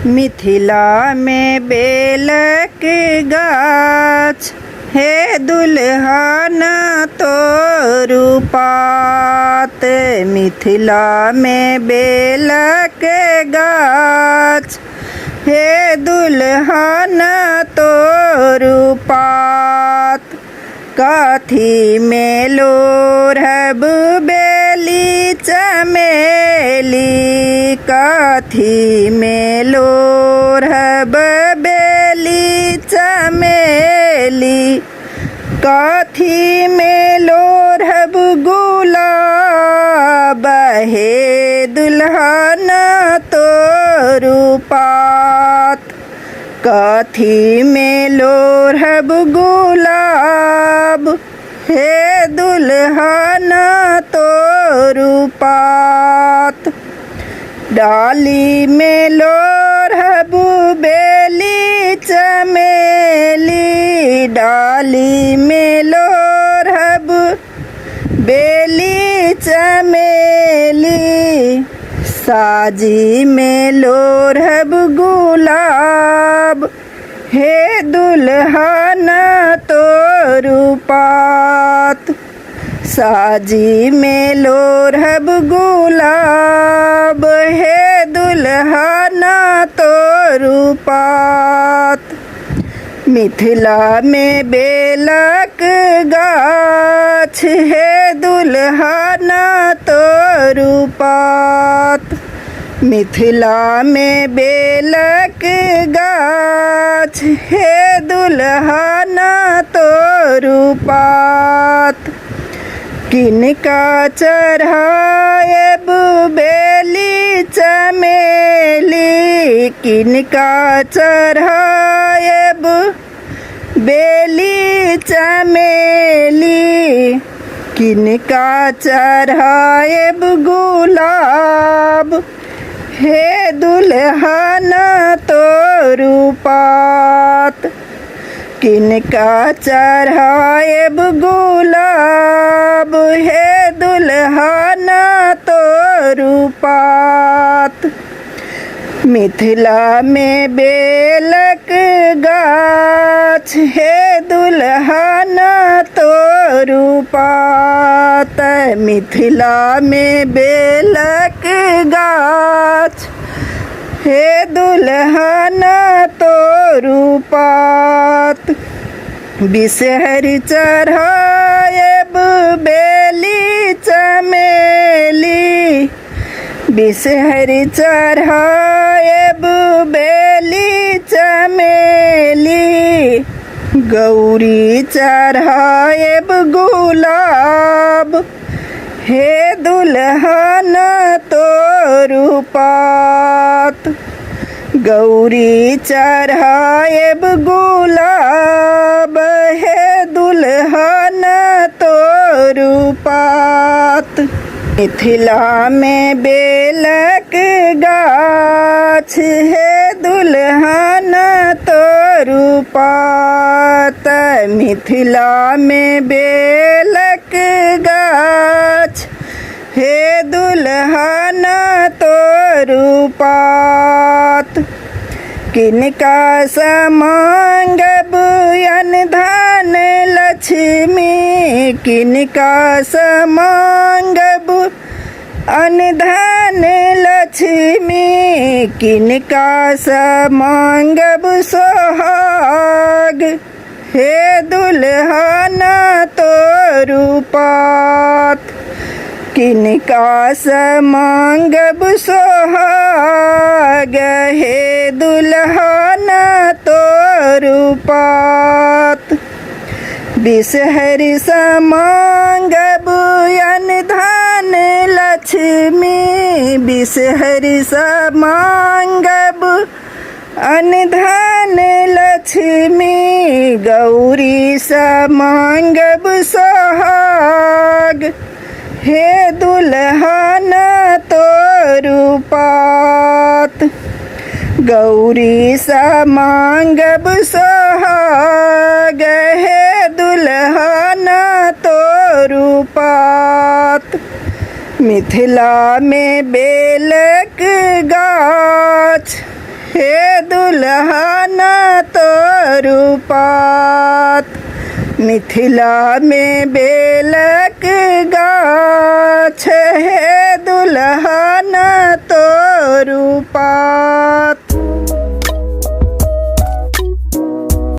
मिथिला में बेलक गाछ हे दुल्हन तोरू पात। मिथिला में बेलक गाछ हे दुल्हन तोरू पात। कथी में लोढ़ब बेली चमेली, कथी में लोढ़ब बेली चमेली, कथी में लोढ़ब गुलाब हे दुल्हन तोरू पात। कथी में लोढ़ब गुलाब हे दुल्हन तोरू पात। डाली में लोढ़ब बेली चमेली, डाली में लोढ़ब बेली चमेली, साजी में लोढ़ब गुलाब हे दुल्हन तोरू पात। साजी में लोढ़ब गुलाब हे दुल्हन तोरू पात। मिथिला में बेलक गाछ हे दुल्हन तोरू पात। मिथिला में बेलक गाछ हे दुल्हन तोरू पात। किनका चढ़ाएब बेली चमेली, किनका चढ़ाएब बेली चमेली, किनका चढ़ाएब गुलाब हे दुल्हन तोरू पात। किनका चढ़ाएब गुलाब हे दुल्हन तोरू पात। मिथिला में बेलक गाछ हे दुल्हन तोरू पात। मिथिला में बेलक गाछ हे दुल्हन तोरू पात। बिसहरी चढ़ाएब बेली चमेली, बिसहरी चढ़ाएब बेली चमेली, गौरी चढ़ाएब गुलाब हे दुल्हन तोरू पात। गौरी चढ़ाएब गुलाब हे दुल्हन तोरू पात। मिथिला में बेलक गाछ हे दुल्हन तोरू पात। मिथिला में बेलक गाछ हे दुल्हन तोरू पात। किनका समांगब अनधन लक्ष्मी, किनका समांगब अनधन लक्ष्मी, किनका समांगब सोहाग हे दुल्हन तोरू पात। किनका समांगब सोहाग हे दुल्हन तोरू पात। बिसहरी समांगब अनधन लक्ष्मी, बिसहरी समांगब अनधन लक्ष्मी, गौरी समांगब सोहाग हे दुल्हन तोरू पात। गौरी समांगब सोहाग हे दुल्हन तोरू पात। मिथिला में बेलक गाछ हे दुल्हन तोरू पात। मिथिला में बेलक गाछ, हे दुल्हन